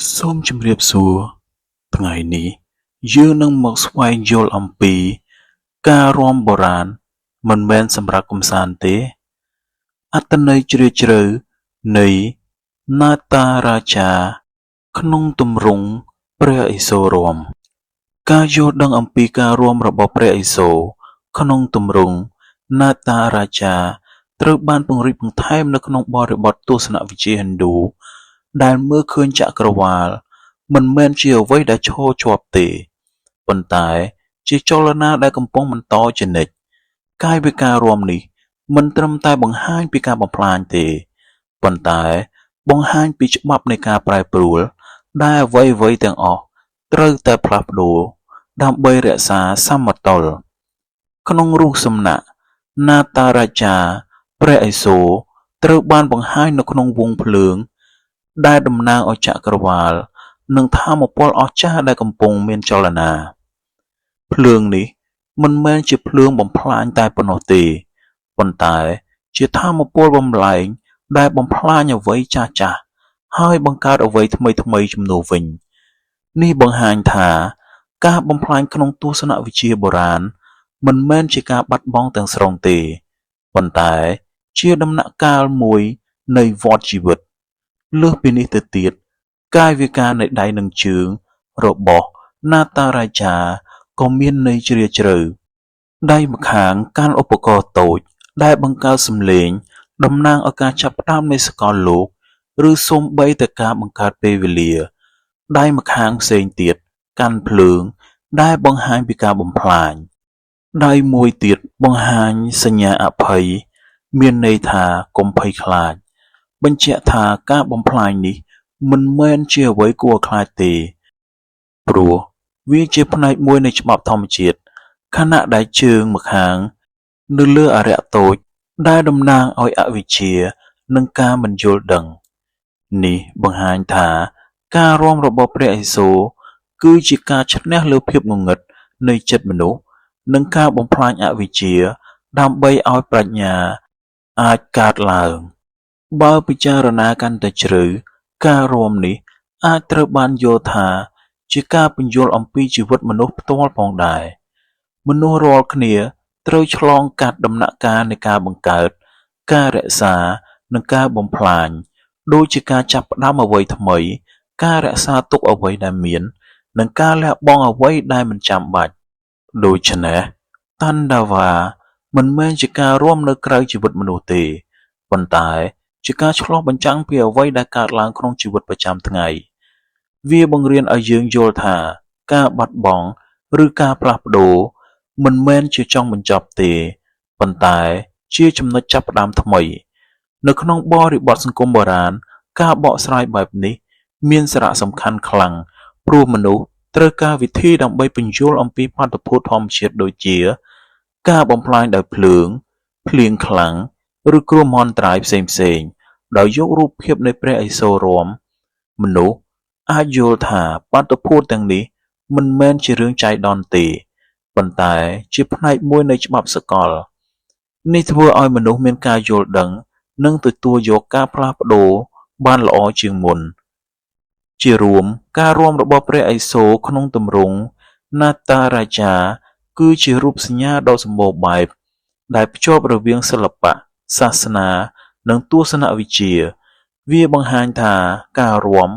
សូមជម្រាបសួរថ្ងៃនេះយើងនឹងមកស្វែងយល់អំពីការរាំបុរាណមិនមែនសម្រាប់កម្សាន្តទេអត្ថន័យជ្រាលជ្រៅនៃនាតារាចាក្នុងទម្រង់ព្រះឥសូររាំការយល់ដឹងអំពីការរាំរបស់ព្រះឥសូរក្នុងទម្រង់នាតារាចាត្រូវបានពង្រីកបន្ថែមនៅក្នុងបរិបទទស្សនវិជ្ជាហិណ្ឌូដែលមើលឃើញចក្រវាឡមិនមែនជាអ្វីដែលឈរជាប់ទេប៉ុន្តែជាចលនាដែលកំពុងបន្តជានិច្ចកាយវិការរាំនេះមិនត្រឹមតែបង្ហាញពីការបំផ្លាញទេប៉ុន្តែបង្ហាញពីច្បាប់នៃការប្រែប្រួលដែលអ្វីៗទាំងអស់ត្រូវតែផ្លាស់ប្ដូរដើម្បីរក្សាសមតុល្យក្នុងរូបសំណាកនាតារាចាព្រះឥសូរត្រូវបានបង្ហាញនៅក្នុងវង់ភ្លើងដែលតំណាងឲ្យចក្រវាឡនិងថាមពលអស្ចារ្យដែលកំពុងមានចលនាភ្លើងនេះមិនមែនជាភ្លើងបំផ្លាញតែប៉ុណ្ណោះទេប៉ុន្តែជាថាមពលបំប្លែងដែលបំផ្លាញអ្វីចាស់ៗហើយបង្កើតអ្វីថ្មីៗជំនួសវិញនេះបង្ហាញថាការបំផ្លាញក្នុងទស្សនវិជ្ជាបុរាណមិនមែនជាការបាត់បង់ទាំងស្រុងទេប៉ុន្តែជាដំណាក់កាលមួយនៃវដ្តជីវិតលើសពីនេះទៅទៀតកាយវិការនៃដៃនិងជើងរបស់នាតារាចាក៏មានន័យជ្រាលជ្រៅដៃម្ខាងកាន់ឧបករណ៍តូចដែលបង្កើតសំឡេងតំណាងឲ្យការចាប់ផ្ដើមនៃសកលលោកឬសូម្បីតែការបង្កើតពេលវេលាដៃម្ខាងផ្សេងទៀតកាន់ភ្លើងដែលបង្ហាញពីការបំផ្លាញដៃមួយទៀតបង្ហាញសញ្ញាអភ័យមានន័យថាកុំភ័យខ្លាចបញ្ជាក់ថាការបំផ្លាញនេះមិនមែនជាអ្វីគួរឲ្យខ្លាចទេព្រោះវាជាផ្នែកមួយនៃច្បាប់ធម្មជាតិខណៈដែលជើងម្ខាងនៅលើអារក្សតូចដែលតំណាងឲ្យអវិជ្ជានិងការមិនយល់ដឹងនេះបង្ហាញថាការរាំរបស់ព្រះឥសូរគឺជាការឈ្នះលើភាពងងឹតនៃចិត្តមនុស្សនិងការបំផ្លាញអវិជ្ជាដើម្បីឲ្យប្រាជ្ញាអាចកើតឡើងបើពិចារណាកាន់តែជ្រៅការរាំនេះអាចត្រូវបានយល់ថាជាការពន្យល់អំពីជីវិតមនុស្សផ្ទាល់ផងដែរមនុស្សរាល់គ្នាត្រូវឆ្លងកាត់ដំណាក់កាលនៃការបង្កើតការរក្សានិងការបំផ្លាញដូចជាការចាប់ផ្ដើមអ្វីថ្មីការរក្សាទុកអ្វីដែលមាននិងការលះបង់អ្វីដែលមិនចាំបាច់ដូច្នេះតណ្ដាវាមិនមែនជាការរាំនៅក្រៅជីវិតមនុស្សទេប៉ុន្តែជាការឆ្លុះបញ្ចាំងពីអ្វីដែលកើតឡើងក្នុងជីវិតប្រចាំថ្ងៃវាបង្រៀនឲ្យយើងយល់ថាការបាត់បង់ឬការផ្លាស់ប្ដូរមិនមែនជាចុងបញ្ចប់ទេប៉ុន្តែជាចំណុចចាប់ផ្ដើមថ្មីនៅក្នុងបរិបទសង្គមបុរាណការបកស្រាយបែបនេះមានសារៈសំខាន់ខ្លាំងព្រោះមនុស្សត្រូវការវិធីដើម្បីពន្យល់អំពីបាតុភូតធម្មជាតិដូចជាការបំផ្លាញដោយភ្លើងភ្លៀងខ្លាំងឬគ្រោះមហន្តរាយផ្សេងៗដោយយករូបភាពនៃព្រះឥសូររាំមនុស្សអាចយល់ថាបាតុភូតទាំងនេះមិនមែនជារឿងចៃដន្យទេប៉ុន្តែជាផ្នែកមួយនៃច្បាប់សកលនេះធ្វើឲ្យមនុស្សមានការយល់ដឹងនិងទទួលយកការផ្លាស់ប្ដូរបានល្អជាងមុនជារួមការរាំរបស់ព្រះឥសូរក្នុងទម្រង់នាតារាចាគឺជារូបសញ្ញាដ៏សម្បូរបែបដែលភ្ជាប់រវាងសិល្បៈសាសនានិងទស្សនវិជ្ជាវាបង្ហាញថាការរាំ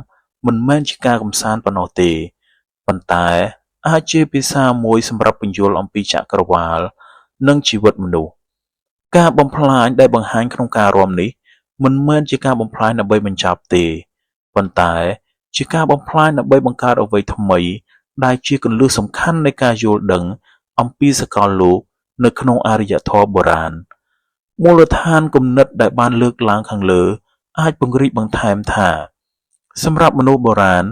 មិនមែនជាការកម្សាន្តប៉ុណ្ណោះទេប៉ុន្តែអាចជាភាសាមួយសម្រាប់ពន្យល់អំពីចក្រវាឡនិងជីវិតមនុស្សការបំផ្លាញដែលបង្ហាញក្នុងការរាំនេះមិនមែនជាការបំផ្លាញដើម្បីបញ្ចប់ទេប៉ុន្តែជាការបំផ្លាញដើម្បីបង្កើតអ្វីថ្មីដែលជាគន្លឹះសំខាន់នៃការយល់ដឹងអំពីសកលលោកនៅក្នុងអរិយធម៌បុរាណមូលដ្ឋានគំនិតដែលបានលើកឡើងខាងលើអាចពង្រីកបន្ថែមថាសម្រាប់មនុស្សបុរាណ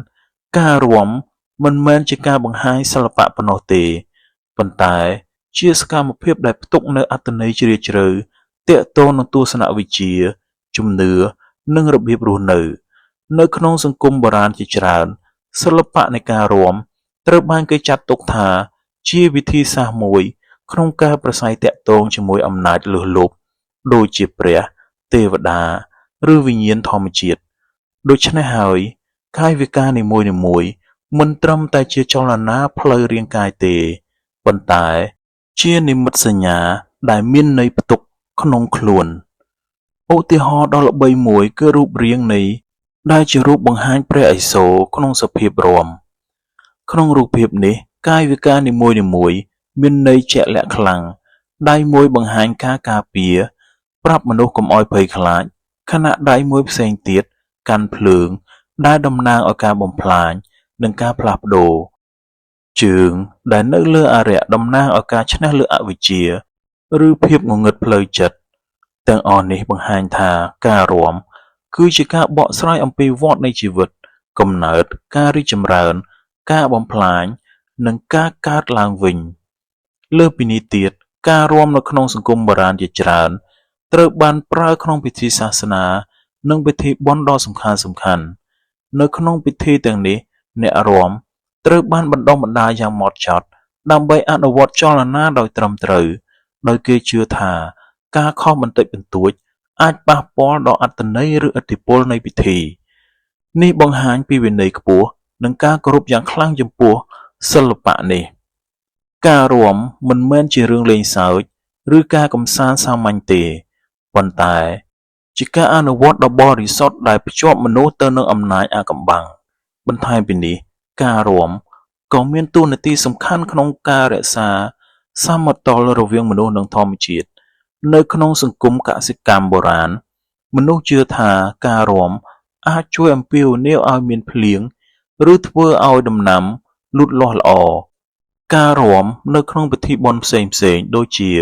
ការរាំមិនមែនជាការបង្ហាញសិល្បៈប៉ុណ្ណោះទេប៉ុន្តែជាសកម្មភាពដែលផ្ទុកនូវអត្ថន័យជ្រាលជ្រៅទាក់ទងនឹងទស្សនវិជ្ជាជំនឿនិងរបៀបរស់នៅក្នុងសង្គមបុរាណជាច្រើនសិល្បៈនៃការរាំត្រូវបានគេចាត់ទុកថាជាវិធីសាស្ត្រមួយក្នុងការប្រស័យទាក់ទងជាមួយអំណាចលើសលប់ដូចជាព្រះទេវតាឬវិញ្ញាណធម្មជាតិដូច្នេះហើយ កាយវិការនីមួយៗមិនត្រឹមតែជាចលនាផ្លូវរាងកាយទេប៉ុន្តែជានិមិត្តសញ្ញាដែលមានន័យផ្ទុកក្នុងខ្លួនឧទាហរណ៍ដ៏ល្បីមួយគឺរូបរាងនៃដែលជារូបបង្ហាញព្រះឥសូរក្នុងសភាពរាំក្នុងរូបភាពនេះកាយវិការនីមួយៗមានន័យជាក់លាក់ខ្លាំងដៃមួយបង្ហាញការការពារប្រាប់មនុស្សកុំឲ្យភ័យខ្លាចខណៈដៃមួយផ្សេងទៀតកាន់ភ្លើងដែលតំណាងឲ្យការបំផ្លាញនិងការផ្លាស់ប្ដូរជើងដែលនៅលើអារក្សតំណាងឲ្យការឈ្នះលើអវិជ្ជាឬភាពងងឹតផ្លូវចិត្តទាំងអស់នេះបង្ហាញថាការរាំគឺជាការបកស្រាយអំពីវដ្តនៃជីវិតកំណើតការរីកចម្រើនការបំផ្លាញនិងការកើតឡើងវិញលើសពីនេះទៀតការរាំនៅក្នុងសង្គមបុរាណជាច្រើនត្រូវបានប្រើក្នុងពិធីសាសនានិងពិធីបុណ្យដ៏សំខាន់ៗនៅក្នុងពិធីទាំងនេះអ្នករាំត្រូវបានបណ្ដុះបណ្ដាលយ៉ាងហ្មត់ចត់ដើម្បីអនុវត្តចលនាដោយត្រឹមត្រូវដោយគេជឿថាការខុសបន្តិចបន្តួចអាចប៉ះពាល់ដល់អត្ថន័យឬឥទ្ធិពលនៃពិធីនេះបង្ហាញពីវិន័យខ្ពស់និងការគោរពយ៉ាងខ្លាំងចំពោះសិល្បៈនេះការរាំមិនមែនជារឿងលេងសើចឬការកម្សាន្តសាមញ្ញទេប៉ុន្តែជាការអនុវត្តដ៏បរិសុទ្ធដែលភ្ជាប់មនុស្សទៅនឹងអំណាចអាថ៌កំបាំងបន្ថែមពីនេះការរាំក៏មានតួនាទីសំខាន់ក្នុងការរក្សាសមតុល្យរវាងមនុស្សនិងធម្មជាតិនៅក្នុងសង្គមកសិកម្មបុរាណមនុស្សជឿថាការរាំអាចជួយអំពាវនាវឲ្យមានភ្លៀងឬធ្វើឲ្យដំណាំលូតលាស់ល្អការរាំនៅក្នុងពិធីបុណ្យផ្សេងៗដូចជា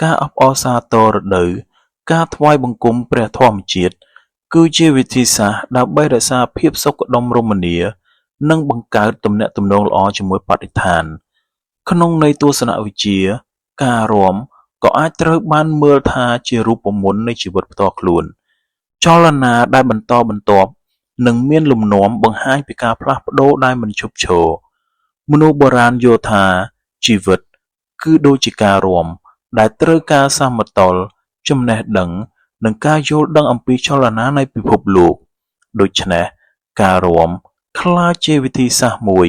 ការអបអរសាទររដូវការថ្វាយបង្គំព្រះធម្មជាតិគឺជាវិធីសាស្ត្រដើម្បីរក្សាភាពសុខដុមរមនានិងបង្កើតទំនាក់ទំនងល្អជាមួយបរិស្ថានក្នុងន័យទស្សនវិជ្ជាការរាំក៏អាចត្រូវបានមើលថាជារូបមន្តនៃជីវិតផ្ទាល់ខ្លួនចលនាដែលបន្តបន្ទាប់និងមានលំនាំបង្ហាញពីការផ្លាស់ប្ដូរដែលមិនឈប់ឈរមនុស្សបុរាណយល់ថាជីវិតគឺដូចជាការរាំដែលត្រូវការសមតុល្យចំណេះដឹងនិងការយល់ដឹងអំពីចលនានៃពិភពលោកដូច្នេះការរាំក្លាយជាវិធីសាស្ត្រមួយ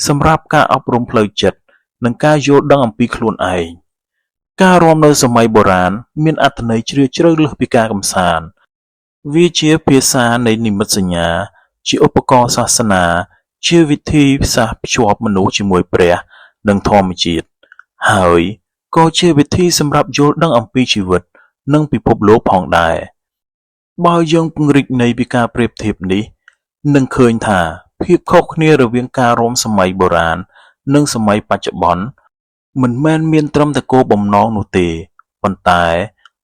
សម្រាប់ការអប់រំផ្លូវចិត្តនិងការយល់ដឹងអំពីខ្លួនឯងការរាំនៅសម័យបុរាណមានអត្ថន័យជ្រាលជ្រៅលើសពីការកម្សាន្តវាជាភាសានៃនិមិត្តសញ្ញាជាឧបករណ៍សាសនាជាវិធីសាស្ត្រភ្ជាប់មនុស្សជាមួយព្រះនិងធម្មជាតិហើយក៏ជាវិធីសម្រាប់យល់ដឹងអំពីជីវិតនិងពិភពលោកផងដែរបើយើងពង្រីកន័យពីការប្រៀបធៀបនេះនឹងឃើញថាភាពខុសគ្នារវាងការរាំសម័យបុរាណនិងសម័យបច្ចុប្បន្នមិនមែនមានត្រឹមតែគោលបំណងនោះទេប៉ុន្តែ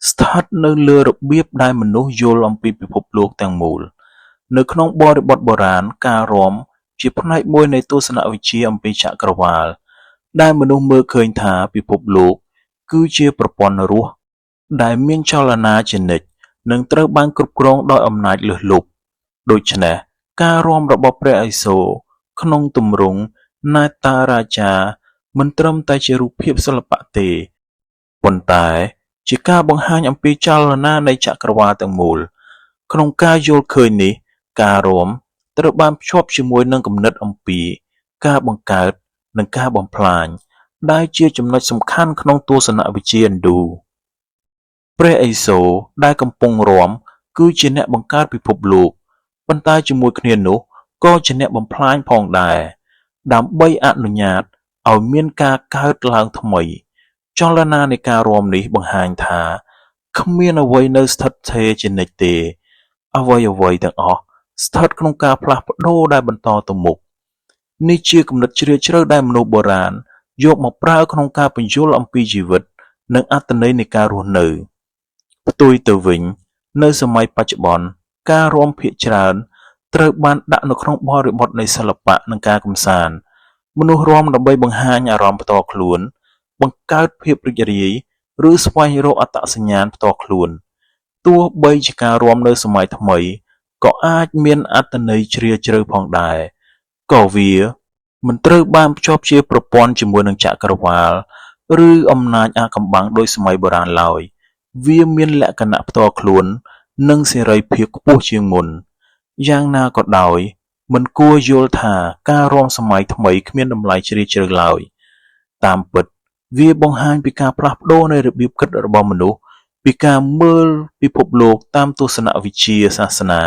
ស្ថិតនៅលើរបៀបដែលមនុស្សយល់អំពីពិភពលោកទាំងមូលនៅក្នុងបរិបទបុរាណការរាំជាផ្នែកមួយនៃទស្សនវិជ្ជាអំពីចក្រវាឡដែលមនុស្សមើលឃើញថាពិភពលោកគឺជាប្រព័ន្ធរស់ដែលមានចលនាជានិច្ចនិងត្រូវបានគ្រប់គ្រងដោយអំណាចលើសលប់ដូច្នេះការរាំរបស់ព្រះឥសូរក្នុងទម្រង់ណាតារាចាមិនត្រឹមតែជារូបភាពសិល្បៈទេប៉ុន្តែជាការបង្ហាញអំពីចលនានៃចក្រវាឡទាំងមូលក្នុងការយល់ឃើញនេះការរាំត្រូវបានភ្ជាប់ជាមួយនឹងគំនិតអំពីការបង្កើតនិងការបំផ្លាញដែលជាចំណុចសំខាន់ក្នុងទស្សនវិជ្ជាឥណ្ឌូព្រះឥសូរដែលកំពុងរាំគឺជាអ្នកបង្កើតពិភពលោកប៉ុន្តែជាមួយគ្នានោះក៏ជាអ្នកបំផ្លាញផងដែរដើម្បីអនុញ្ញាតឲ្យមានការកើតឡើងថ្មីចលនានៃការរាំនេះបង្ហាញថាគ្មានអ្វីនៅស្ថិតស្ថេរជានិច្ចទេអ្វីទាំងអស់ស្ថិតក្នុងការផ្លាស់ប្ដូរដែលបន្តទៅមុខនេះជាគំនិតជ្រាលជ្រៅដែលមនុស្សបុរាណយកមកប្រើក្នុងការពន្យល់អំពីជីវិតនិងអត្ថន័យនៃការរស់នៅផ្ទុយទៅវិញនៅសម័យបច្ចុប្បន្នការរាំភាគច្រើនត្រូវបានដាក់នៅក្នុងបរិបទនៃសិល្បៈនិងការកម្សាន្តមនុស្សរាំដើម្បីបង្ហាញអារម្មណ៍ផ្ទាល់ខ្លួនបង្កើតភាពរីករាយឬស្វែងរកអត្តសញ្ញាណផ្ទាល់ខ្លួនទោះបីជាការរាំនៅសម័យថ្មីក៏អាចមានអត្ថន័យជ្រាលជ្រៅផងដែរក៏វាមិនត្រូវបានភ្ជាប់ជាប្រព័ន្ធជាមួយនឹងចក្រវាឡឬអំណាចអាថ៌កំបាំងដោយសម័យបុរាណឡើយវាមានលក្ខណៈផ្ទាល់ខ្លួននិងសេរីភាពខ្ពស់ជាងមុនយ៉ាងណាក៏ដោយ មិនគួរយល់ថាការរាំសម័យថ្មីគ្មានតម្លៃជ្រាលជ្រៅឡើយតាមពិតវាបង្ហាញពីការផ្លាស់ប្ដូរនៃរបៀបគិតរបស់មនុស្សពីការមើលពិភពលោកតាមទស្សនវិជ្ជាសាសនា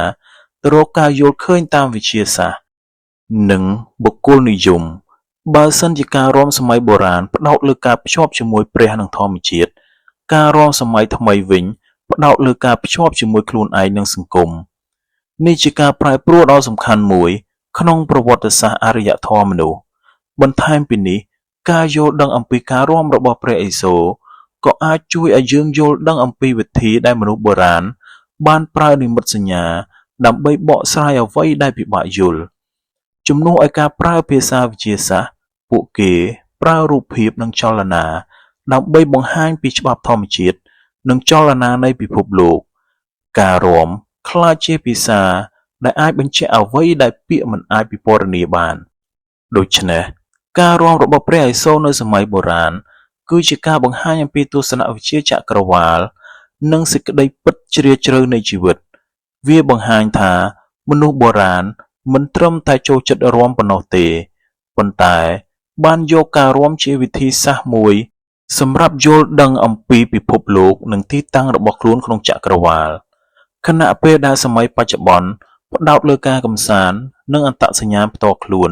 ទៅរកការយល់ឃើញតាមវិទ្យាសាស្ត្រនិងបុគ្គលនិយមបើសិនជាការរាំសម័យបុរាណផ្ដោតលើការភ្ជាប់ជាមួយព្រះនិងធម្មជាតិការរាំសម័យថ្មីវិញផ្ដោតលើការភ្ជាប់ជាមួយខ្លួនឯងនិងសង្គមនេះជាការប្រែប្រួលដ៏សំខាន់មួយក្នុងប្រវត្តិសាស្ត្រអរិយធម៌មនុស្សបន្ថែមពីនេះការយល់ដឹងអំពីការរាំរបស់ព្រះឥសូរក៏អាចជួយឲ្យយើងយល់ដឹងអំពីវិធីដែលមនុស្សបុរាណបានប្រើនិមិត្តសញ្ញាដើម្បីបកស្រាយអ្វីដែលពិបាកយល់ជំនួសឲ្យការប្រើភាសាវិទ្យាសាស្ត្រពួកគេប្រើរូបភាពនិងចលនាដើម្បីបង្ហាញពីច្បាប់ធម្មជាតិនិងចលនានៃពិភពលោកការរាំក្លាយជាភាសាដែលអាចបញ្ជាក់អ្វីដែលពាក្យមិនអាចពិពណ៌នាបានដូច្នេះការរាំរបស់ព្រះឥសូរនៅសម័យបុរាណគឺជាការបង្ហាញអំពីទស្សនវិជ្ជាចក្រវាឡនិងសេចក្តីពិតជ្រាលជ្រៅនៃជីវិតវាបង្ហាញថាមនុស្សបុរាណមិនត្រឹមតែចូលចិត្តរាំប៉ុណ្ណោះទេប៉ុន្តែបានយកការរាំជាវិធីសាស្ត្រមួយសម្រាប់យល់ដឹងអំពីពិភពលោកនិងទីតាំងរបស់ខ្លួនក្នុងចក្រវាឡខណៈពេលដែលសម័យបច្ចុប្បន្នផ្ដោតលើការកម្សាន្តនិងអត្តសញ្ញាណផ្ទាល់ខ្លួន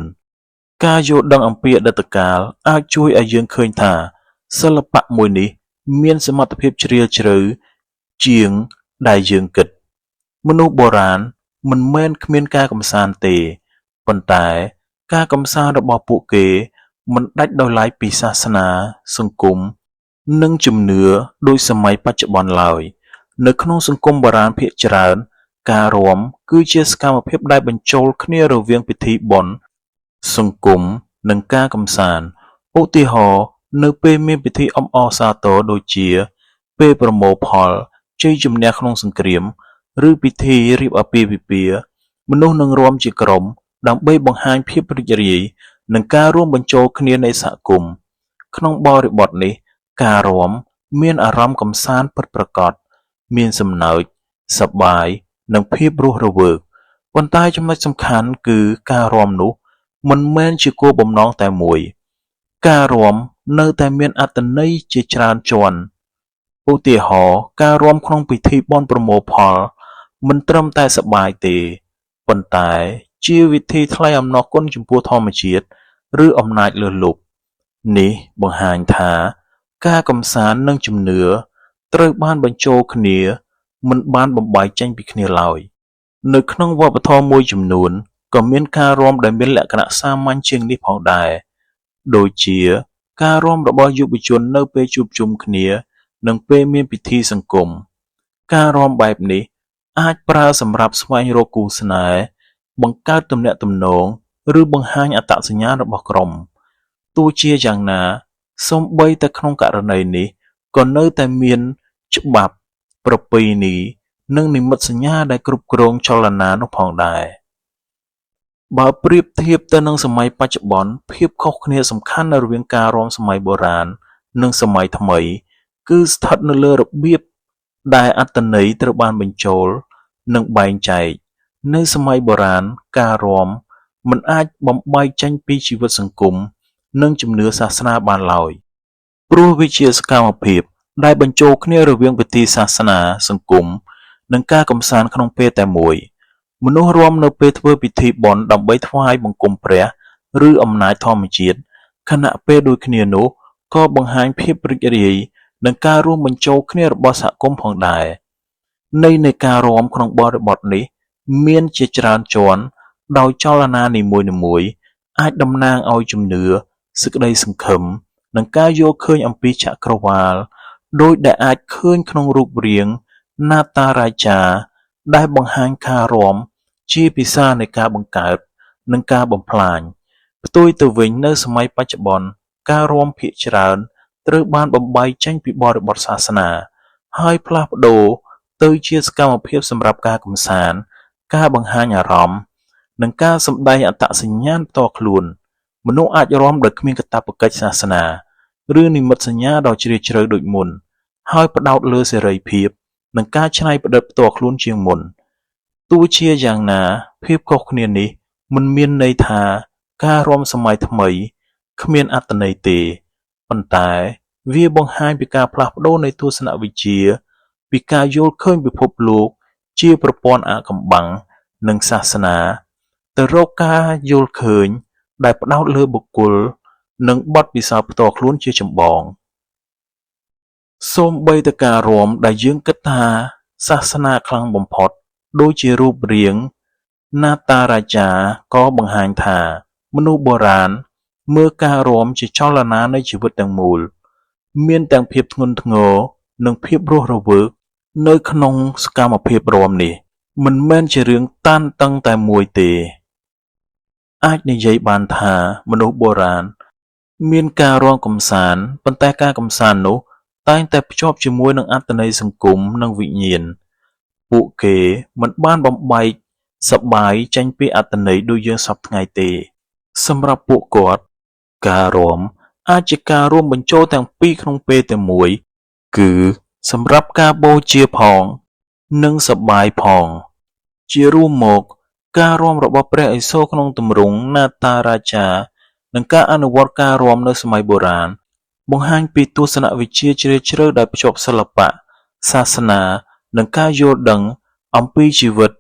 ការយល់ដឹងអំពីអតីតកាលអាចជួយឲ្យយើងឃើញថាសិល្បៈមួយនេះមានសមត្ថភាពជ្រាលជ្រៅជាងដែលយើងគិតមនុស្សបុរាណមិនមែនគ្មានការកម្សាន្តទេប៉ុន្តែការកម្សាន្តរបស់ពួកគេមិនដាច់ដោយឡែកពីសាសនាសង្គមនិងជំនឿដោយសម័យបច្ចុប្បន្នឡើយនៅក្នុងសង្គមបុរាណភាគច្រើនការរាំគឺជាសកម្មភាពដែលបញ្ចូលគ្នារវាងពិធីបុណ្យសង្គមនិងការកម្សាន្តឧទាហរណ៍នៅពេលមានពិធីអបអរសាទរដូចជាពេលប្រមូលផលជ័យជំនះក្នុងសង្គ្រាមឬពិធីរៀបអាពាហ៍ពិពាហ៍មនុស្សនឹងរាំជាក្រុមដើម្បីបង្ហាញភាពរីករាយនិងការរួមបញ្ចូលគ្នានៃសហគមន៍ក្នុងបរិបទនេះការរាំមានអារម្មណ៍កម្សាន្តពិតប្រាកដមានសំណើចសប្បាយនិងភាពរស់រវើកប៉ុន្តែចំណុចសំខាន់គឺការរាំនោះមិនមែនជាគោលបំណងតែមួយការរាំនៅតែមានអត្ថន័យជាច្រើនជាន់ឧទាហរណ៍ការរាំក្នុងពិធីបុណ្យប្រមូលផលមិនត្រឹមតែសប្បាយទេប៉ុន្តែជាវិធីថ្លែងអំណរគុណចំពោះធម្មជាតិឬអំណាចលើសលប់នេះបង្ហាញថាការកម្សាន្តនិងជំនឿត្រូវបានបញ្ចូលគ្នាមិនបានបំបែកចេញពីគ្នាឡើយនៅក្នុងវប្បធម៌មួយចំនួនក៏មានការរាំដែលមានលក្ខណៈសាមញ្ញជាងនេះផងដែរដូចជាការរាំរបស់យុវជននៅពេលជួបជុំគ្នានិងពេលមានពិធីសង្គមការរាំបែបនេះអាចប្រើសម្រាប់ស្វែងរកគូស្នេហ៍បង្កើតទំនាក់ទំនងឬបង្ហាញអត្តសញ្ញាណរបស់ក្រុមទោះជាយ៉ាងណាសូម្បីតែក្នុងករណីនេះក៏នៅតែមានច្បាប់ប្រពៃណីនិងនិមិត្តសញ្ញាដែលគ្រប់គ្រងចលនានោះផងដែរបើប្រៀបធៀបទៅនឹងសម័យបច្ចុប្បន្នភាពខុសគ្នាសំខាន់នៅរវាងការរាំសម័យបុរាណនិងសម័យថ្មីគឺស្ថិតនៅលើរបៀបដែលអត្ថន័យត្រូវបានបញ្ចូលនិងបែងចែកនៅសម័យបុរាណការរាំមិនអាចបំបែកចេញពីជីវិតសង្គមនិងជំនឿសាសនាបានឡើយព្រោះវាជាសកម្មភាពដែលបញ្ចូលគ្នារវាងពិធីសាសនាសង្គមនិងការកម្សាន្តក្នុងពេលតែមួយមនុស្សរាំនៅពេលធ្វើពិធីបុណ្យដើម្បីថ្វាយបង្គំព្រះឬអំណាចធម្មជាតិខណៈពេលដូចគ្នានោះក៏បង្ហាញភាពរីករាយនិងការរួមបញ្ចូលគ្នារបស់សហគមន៍ផងដែរនៃការរាំក្នុងបរិបទនេះមានជាច្រើនជាន់ដោយចលនានីមួយៗអាចតំណាងឲ្យជំនឿសេចក្តីសង្ឃឹមនិងការយល់ឃើញអំពីចក្រវាឡដោយដែលអាចឃើញក្នុងរូបរាងនាតារាចាដែលបង្ហាញការរាំជាភាសានៃការបង្កើតនិងការបំផ្លាញផ្ទុយទៅវិញនៅសម័យបច្ចុប្បន្នការរាំភាគច្រើនត្រូវបានបំបែកចេញពីបរិបទសាសនាហើយផ្លាស់ប្ដូរទៅជាសកម្មភាពសម្រាប់ការកម្សាន្តការបង្ហាញអារម្មណ៍និងការសម្ដែងអត្តសញ្ញាណផ្ទាល់ខ្លួនមនុស្សអាចរាំដោយគ្មានកាតព្វកិច្ចសាសនាឬនិមិត្តសញ្ញាដ៏ជ្រាលជ្រៅដូចមុនហើយផ្ដោតលើសេរីភាពនិងការច្នៃប្រឌិតផ្ទាល់ខ្លួនជាងមុនទោះជាយ៉ាងណាភាពខុសគ្នានេះ មិនមានន័យថាការរាំសម័យថ្មីគ្មានអត្ថន័យទេប៉ុន្តែវាបង្ហាញពីការផ្លាស់ប្ដូរនៃទស្សនវិជ្ជាពីការយល់ឃើញពិភពលោកជាប្រព័ន្ធអាថ៌កំបាំងនិងសាសនាទៅរកការយល់ឃើញដែលផ្ដោតលើបុគ្គលនិងបទពិសោធន៍ផ្ទាល់ខ្លួនជាចម្បងសូម្បីតែការរាំដែលយើងគិតថាសាសនាខ្លាំងបំផុតដូចជារូបរាងនាតារាចាក៏បង្ហាញថាមនុស្សបុរាណមើលការរាំជាចលនានៃជីវិតទាំងមូលមានទាំងភាពធ្ងន់ធ្ងរនិងភាពរស់រវើកនៅក្នុងសកម្មភាពរាំនេះមិនមែនជារឿងតានតឹងតែមួយទេអាចនិយាយបានថាមនុស្សបុរាណមានការរាំកម្សាន្តប៉ុន្តែការកម្សាន្តនោះតែងតែភ្ជាប់ជាមួយនឹងអត្ថន័យសង្គមនិងវិញ្ញាណពួកគេមិនបានបំបែកសប្បាយចេញពីអត្ថន័យដូចយើងសពថ្ងៃទេសម្រាប់ពួកគាត់ការរាំអាចជាការរួមបញ្ចូលទាំងពីរក្នុងពេលតែមួយគឺសម្រាប់ការបូជាផងនិងសប្បាយផងជារួមមកការរាំរបស់ព្រះឥសូរក្នុងទម្រង់នាតារាចានិងការអនុវត្តការរាំនៅសម័យបុរាណបង្ហាញពីទស្សនវិជ្ជាជ្រាលជ្រៅដែលភ្ជាប់សិល្បៈសាសនានិងការយល់ដឹងអំពីជីវិត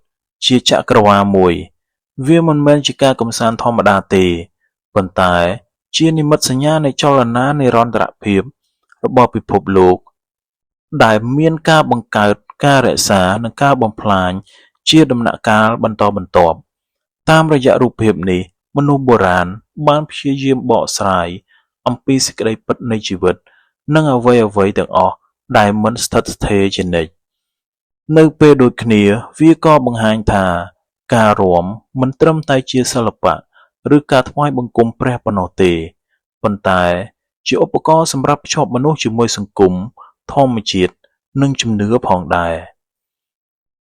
ជាចក្រវាឡមួយវាមិនមែនជាការកម្សាន្តធម្មតាទេប៉ុន្តែជានិមិត្តសញ្ញានៃចលនានិរន្តរភាពរបស់ពិភពលោកដែលមានការបង្កើតការរក្សានិងការបំផ្លាញជាដំណាក់កាលបន្តបន្ទាប់តាមរយៈរូបភាពនេះមនុស្សបុរាណបានព្យាយាមបកស្រាយអំពីសេចក្តីពិតនៃជីវិតនិងអ្វីៗទាំងអស់ដែលមិនស្ថិតស្ថេរជានិច្ចនៅពេលដូចគ្នាវាក៏បង្ហាញថាការរាំមិនត្រឹមតែជាសិល្បៈឬការថ្វាយបង្គំព្រះប៉ុណ្ណោះទេប៉ុន្តែជាឧបករណ៍សម្រាប់ភ្ជាប់មនុស្សជាមួយសង្គមធម្មជាតិនិងជំនឿផងដែរ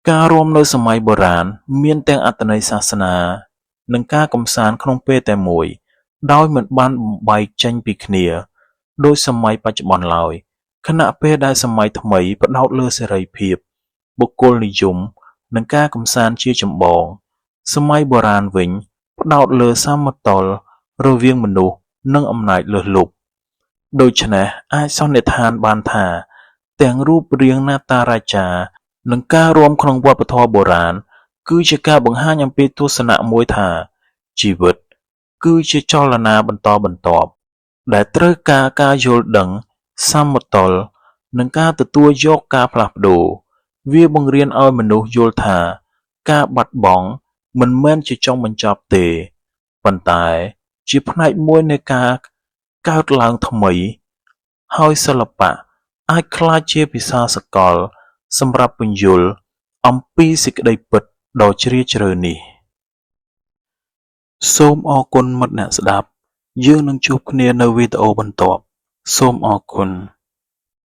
ការរាំនៅសម័យបុរាណមានទាំងអត្ថន័យសាសនានិងការកម្សាន្តក្នុងពេលតែមួយដោយមិនបានបំបែកចេញពីគ្នាដោយសម័យបច្ចុប្បន្នឡើយខណៈពេលដែលសម័យថ្មីផ្ដោតលើសេរីភាពបុគ្គលនិយមនិងការកម្សាន្តជាចម្បងសម័យបុរាណវិញផ្ដោតលើសមតុល្យរវាងមនុស្សនិងអំណាចលើសលប់ដូច្នេះអាចសន្និដ្ឋានបានថាទាំងរូបរាងនាតារាចានិងការរាំក្នុងវប្បធម៌បុរាណគឺជាការបង្ហាញអំពីទស្សនៈមួយថាជីវិតគឺជាចលនាបន្តបន្ទាប់ដែលត្រូវការយល់ដឹងសមតុល្យនិងការទទួលយកការផ្លាស់ប្ដូរវាបង្រៀនឲ្យមនុស្សយល់ថាការបាត់បង់មិនមែនជាចុងបញ្ចប់ទេប៉ុន្តែជាផ្នែកមួយនៃការកើតឡើងថ្មីហើយសិល្បៈអាចក្លាយជាភាសាសកលសម្រាប់ពន្យល់អំពីសេចក្តីពិតដ៏ជ្រាលជ្រៅនេះសូមអរគុណមិត្តអ្នកស្ដាប់យើងនឹងជួបគ្នានៅវីដេអូបន្ទាប់សូមអរគុណ